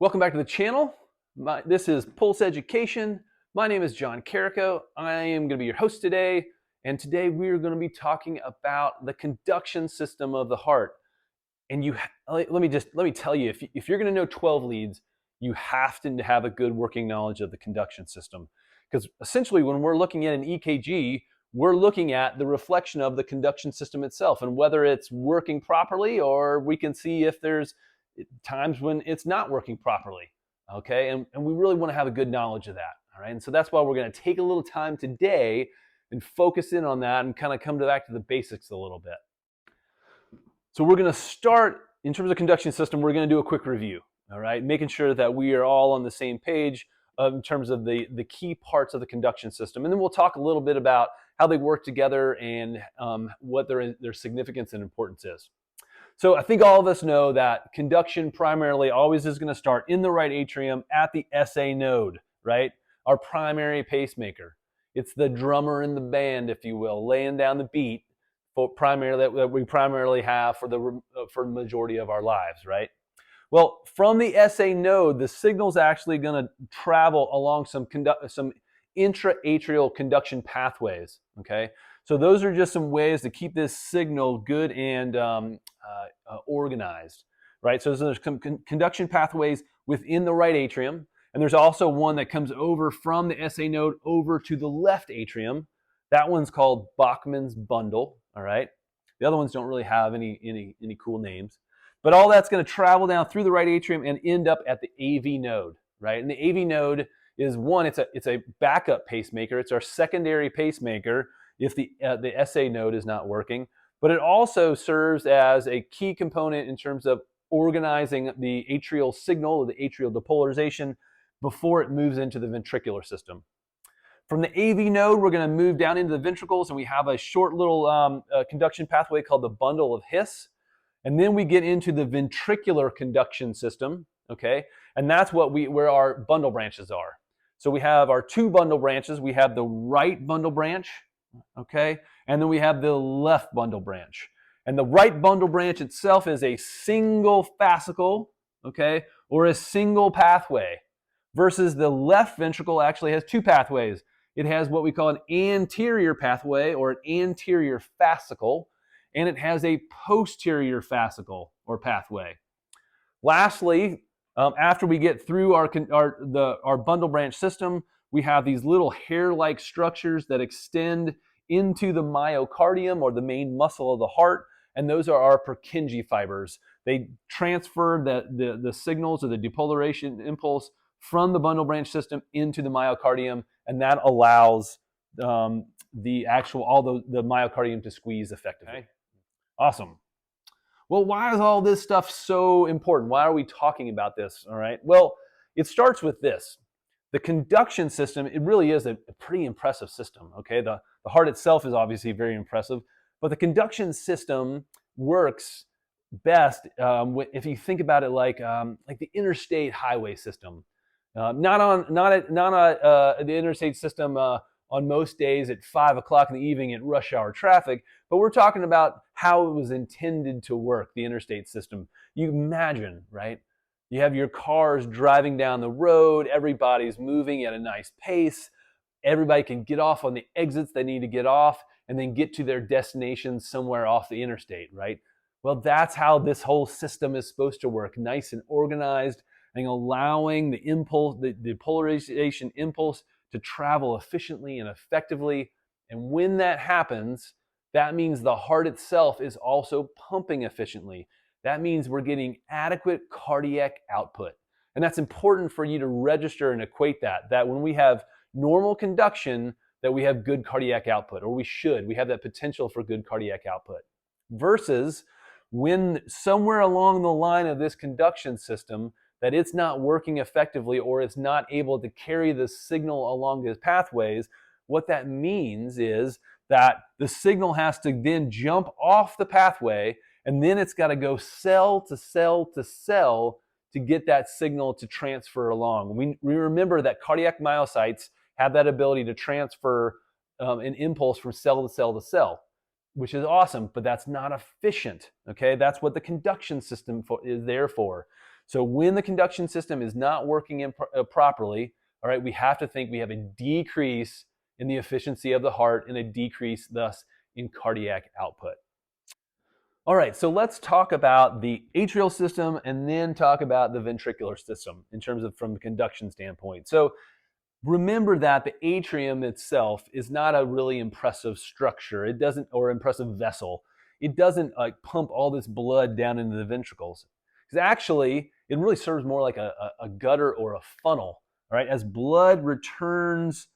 Welcome back to the channel. This is Pulse Education. My name is John Carrico. I am going to be your host today, and today we are going to be talking about the conduction system of the heart. And let me tell you, if you're going to know 12 leads, you have to have a good working knowledge of the conduction system, because essentially when we're looking at an EKG, we're looking at the reflection of the conduction system itself and whether it's working properly, or we can see if there's times when it's not working properly. Okay, and we really want to have a good knowledge of that. All right, and so that's why we're going to take a little time today and focus in on that and kind of come back to the basics a little bit. So we're going to start, in terms of conduction system, we're going to do a quick review, all right, making sure that we are all on the same page in terms of the key parts of the conduction system. And then we'll talk a little bit about how they work together and what their significance and importance is. So I think all of us know that conduction primarily always is going to start in the right atrium at the SA node, right? Our primary pacemaker. It's the drummer in the band, if you will, laying down the beat that we primarily have for the majority of our lives, right? Well, from the SA node, the signal's actually going to travel along some intra-atrial conduction pathways, okay? So those are just some ways to keep this signal good and organized, right? So there's conduction pathways within the right atrium, and there's also one that comes over from the SA node over to the left atrium. That one's called Bachman's bundle, all right? The other ones don't really have any cool names. But all that's going to travel down through the right atrium and end up at the AV node, right? And the AV node is it's a backup pacemaker. It's our secondary pacemaker if the SA node is not working. But it also serves as a key component in terms of organizing the atrial signal, or the atrial depolarization, before it moves into the ventricular system. From the AV node, we're going to move down into the ventricles, and we have a short little conduction pathway called the bundle of His. And then we get into the ventricular conduction system, okay? And that's where our bundle branches are. So we have our two bundle branches. We have the right bundle branch, okay? And then we have the left bundle branch. And the right bundle branch itself is a single fascicle, okay? Or a single pathway, versus the left ventricle actually has two pathways. It has what we call an anterior pathway or an anterior fascicle, and it has a posterior fascicle or pathway. Lastly, after we get through our bundle branch system, we have these little hair-like structures that extend into the myocardium, or the main muscle of the heart, and ththose are our Purkinje fibers. They transfer the signals, or the depolarization impulse, from the bundle branch system into the myocardium, and that allows the myocardium to squeeze effectively. Okay. Awesome. Well, why is all this stuff so important? Why are we talking about this? All right. Well, it starts with this. The conduction system, it really is a pretty impressive system. Okay. The heart itself is obviously very impressive, but the conduction system works best if you think about it like the interstate highway system. Not the interstate system on most days at 5 o'clock in the evening at rush hour traffic, but we're talking about how it was intended to work, the interstate system. You imagine, right? You have your cars driving down the road, everybody's moving at a nice pace, everybody can get off on the exits they need to get off, and then get to their destination somewhere off the interstate, right? Well, that's how this whole system is supposed to work, nice and organized, and allowing the polarization impulse to travel efficiently and effectively. And when that happens, that means the heart itself is also pumping efficiently. That means we're getting adequate cardiac output. And that's important for you to register and equate that when we have normal conduction, that we have good cardiac output, or we have that potential for good cardiac output. Versus when somewhere along the line of this conduction system, that it's not working effectively, or it's not able to carry the signal along these pathways, what that means is that the signal has to then jump off the pathway, and then it's got to go cell to cell to cell to get that signal to transfer along. We remember that cardiac myocytes have that ability to transfer an impulse from cell to cell to cell. which is awesome, but that's not efficient. Okay, that's what the conduction system is there for. So when the conduction system is not working properly, all right, we have to think we have a decrease in the efficiency of the heart and a decrease thus in cardiac output. All right, so let's talk about the atrial system and then talk about the ventricular system in terms of from the conduction standpoint. So remember that the atrium itself is not a really impressive structure. It doesn't, or impressive vessel. It doesn't like pump all this blood down into the ventricles. Because actually, it really serves more like a gutter or a funnel, right? As blood returns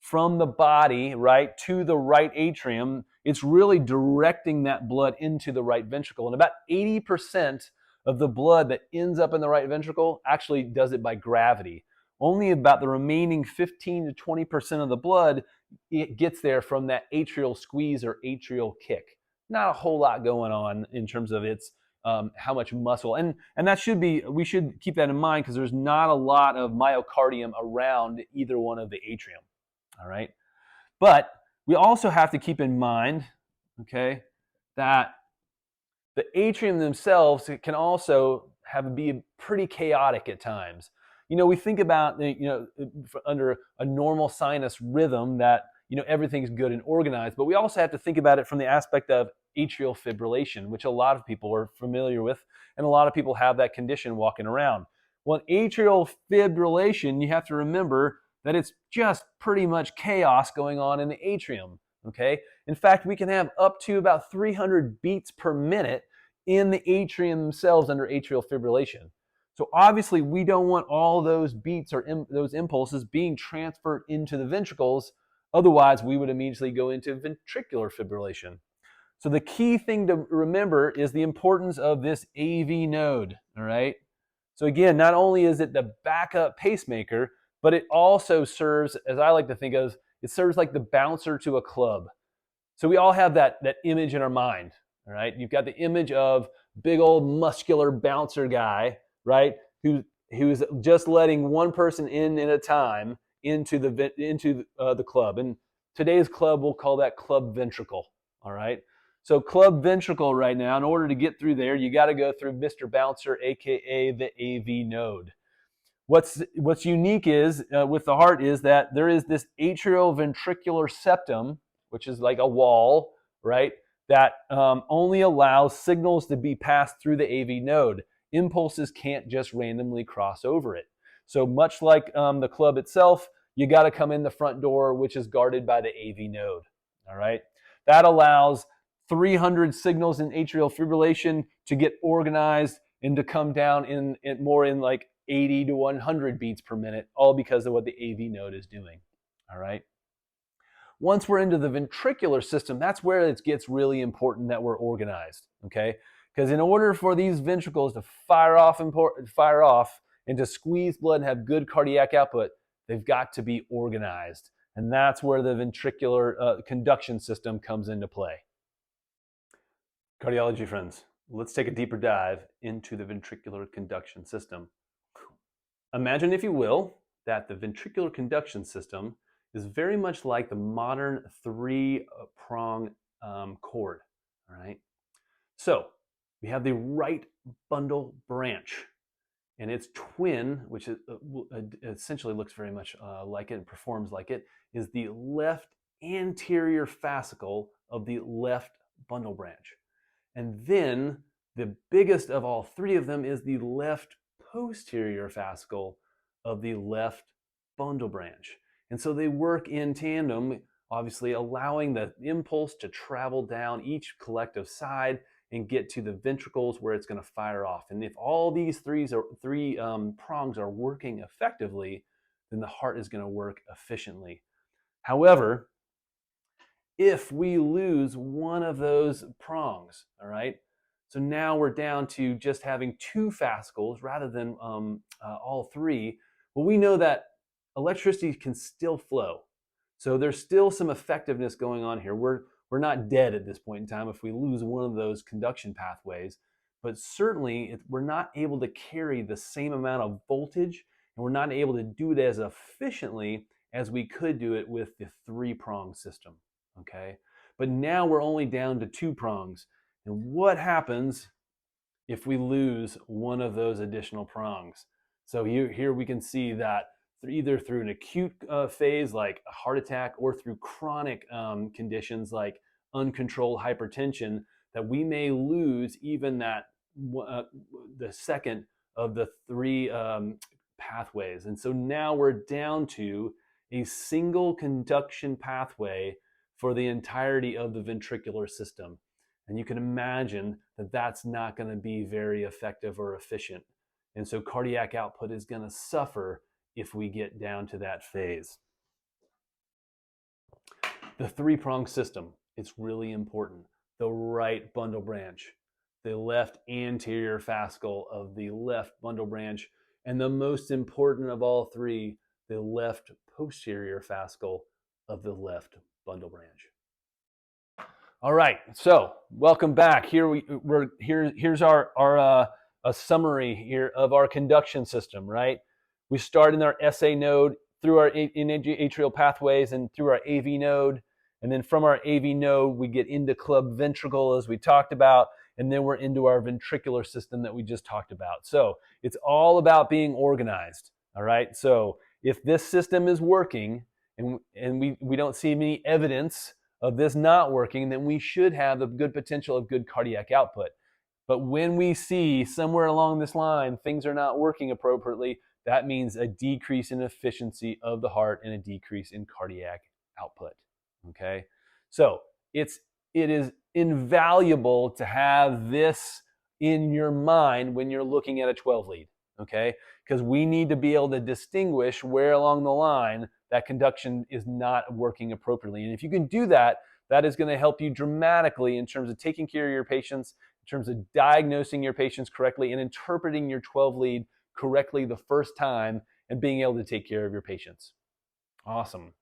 from the body, right, to the right atrium, it's really directing that blood into the right ventricle. And about 80% of the blood that ends up in the right ventricle actually does it by gravity. Only about the remaining 15 to 20% of the blood, it gets there from that atrial squeeze or atrial kick. Not a whole lot going on in terms of its how much muscle. And that should be, we should keep that in mind because there's not a lot of myocardium around either one of the atrium. All right. But we also have to keep in mind, okay, that the atrium themselves can also be pretty chaotic at times. You know, we think about, under a normal sinus rhythm that, everything's good and organized, but we also have to think about it from the aspect of atrial fibrillation, which a lot of people are familiar with, and a lot of people have that condition walking around. Well, in atrial fibrillation, you have to remember that it's just pretty much chaos going on in the atrium, okay? In fact, we can have up to about 300 beats per minute in the atrium themselves under atrial fibrillation. So obviously, we don't want all those beats or those impulses being transferred into the ventricles. Otherwise, we would immediately go into ventricular fibrillation. So the key thing to remember is the importance of this AV node, all right? So again, not only is it the backup pacemaker, but it also serves, as I like to think of, it serves like the bouncer to a club. So we all have that image in our mind, all right? You've got the image of big old muscular bouncer guy, right? Who's just letting one person in at a time into the club. And today's club, we'll call that club ventricle, all right? So club ventricle right now, in order to get through there, you got to go through Mr. Bouncer, aka the AV node. What's unique is with the heart is that there is this atrioventricular septum, which is like a wall, right? That only allows signals to be passed through the AV node. Impulses can't just randomly cross over it. So much like the club itself, you got to come in the front door, which is guarded by the AV node. All right, that allows 300 signals in atrial fibrillation to get organized and to come down in more in like 80 to 100 beats per minute, all because of what the AV node is doing. All right. Once we're into the ventricular system, that's where it gets really important that we're organized. Okay, because in order for these ventricles to fire off and to squeeze blood and have good cardiac output, they've got to be organized, and that's where the ventricular conduction system comes into play. Cardiology friends, let's take a deeper dive into the ventricular conduction system. Imagine, if you will, that the ventricular conduction system is very much like the modern three-prong cord, all right? So we have the right bundle branch, and its twin, which essentially looks very much like it and performs like it, is the left anterior fascicle of the left bundle branch. And then the biggest of all three of them is the left posterior fascicle of the left bundle branch. And so they work in tandem, obviously allowing the impulse to travel down each collective side and get to the ventricles where it's going to fire off. And if all these three prongs are working effectively, then the heart is going to work efficiently. However, if we lose one of those prongs, all right, so now we're down to just having two fascicles rather than all three, well, we know that electricity can still flow. So there's still some effectiveness going on here. We're not dead at this point in time if we lose one of those conduction pathways, but certainly we're not able to carry the same amount of voltage, and we're not able to do it as efficiently as we could do it with the three-prong system, okay? But now we're only down to 2 prongs. And what happens if we lose one of those additional prongs? So here we can see that either through an acute phase like a heart attack or through chronic conditions like uncontrolled hypertension, that we may lose even that the second of the 3 pathways. And so now we're down to a single conduction pathway for the entirety of the ventricular system. And you can imagine that that's not going to be very effective or efficient. And so cardiac output is going to suffer if we get down to that phase. The 3-prong system, it's really important. The right bundle branch, the left anterior fascicle of the left bundle branch, and the most important of all 3, the left posterior fascicle of the left bundle branch. All right, so welcome back. Here's our a summary here of our conduction system, right? We start in our SA node through our atrial pathways and through our AV node. And then from our AV node, we get into club ventricle as we talked about, and then we're into our ventricular system that we just talked about. So it's all about being organized, all right? So if this system is working and we don't see any evidence of this not working, then we should have the good potential of good cardiac output. But when we see somewhere along this line things are not working appropriately, that means a decrease in efficiency of the heart and a decrease in cardiac output. Okay, so it is invaluable to have this in your mind when you're looking at a 12 lead. Okay, because we need to be able to distinguish where along the line that conduction is not working appropriately. And if you can do that, that is going to help you dramatically in terms of taking care of your patients, in terms of diagnosing your patients correctly, and interpreting your 12 lead correctly the first time, and being able to take care of your patients. Awesome.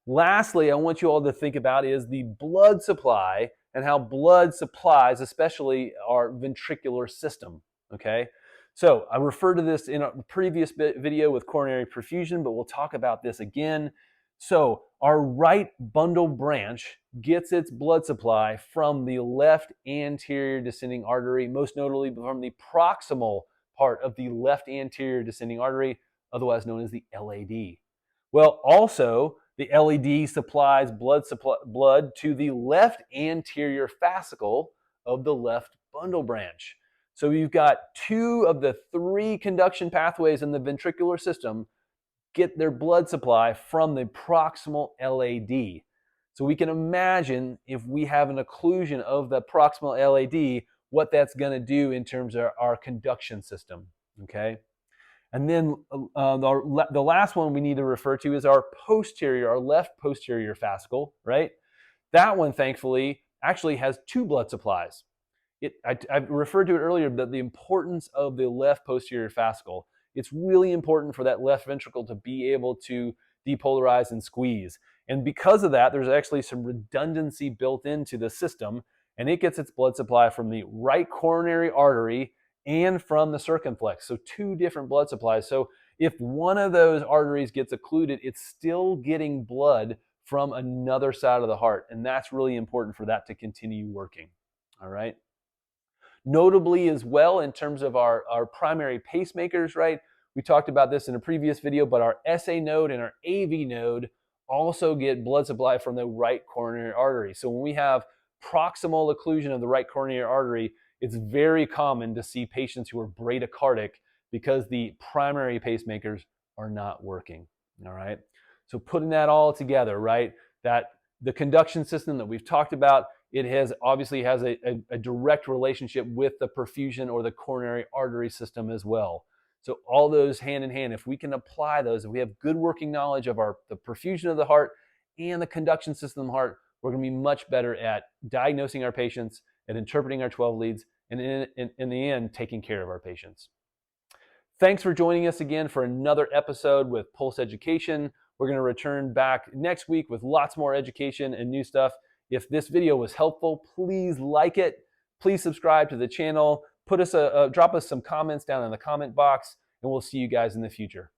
Lastly, I want you all to think about is the blood supply and how blood supplies, especially our ventricular system. Okay, so I referred to this in a previous video with coronary perfusion, but we'll talk about this again. So our right bundle branch gets its blood supply from the left anterior descending artery, most notably from the proximal part of the left anterior descending artery, otherwise known as the LAD. Well, also, the LAD supplies blood to the left anterior fascicle of the left bundle branch. So you've got 2 of the 3 conduction pathways in the ventricular system get their blood supply from the proximal LAD. So we can imagine if we have an occlusion of the proximal LAD, what that's going to do in terms of our conduction system. Okay. And then the last one we need to refer to is our left posterior fascicle, right? That one, thankfully, actually has 2 blood supplies. I referred to it earlier, but the importance of the left posterior fascicle. It's really important for that left ventricle to be able to depolarize and squeeze. And because of that, there's actually some redundancy built into the system, and it gets its blood supply from the right coronary artery and from the circumflex. So 2 different blood supplies. So if one of those arteries gets occluded, it's still getting blood from another side of the heart. And that's really important for that to continue working. All right. Notably as well, in terms of our primary pacemakers, right? We talked about this in a previous video, but our SA node and our AV node also get blood supply from the right coronary artery. So when we have proximal occlusion of the right coronary artery, it's very common to see patients who are bradycardic because the primary pacemakers are not working. All right. So putting that all together, right? That the conduction system that we've talked about, it obviously has a direct relationship with the perfusion or the coronary artery system as well. So all those hand in hand, if we can apply those, if we have good working knowledge of the perfusion of the heart and the conduction system of the heart, we're going to be much better at diagnosing our patients, at interpreting our 12 leads, and in the end, taking care of our patients. Thanks for joining us again for another episode with Pulse Education. We're going to return back next week with lots more education and new stuff. If this video was helpful, please like it. Please subscribe to the channel. Drop us some comments down in the comment box, and we'll see you guys in the future.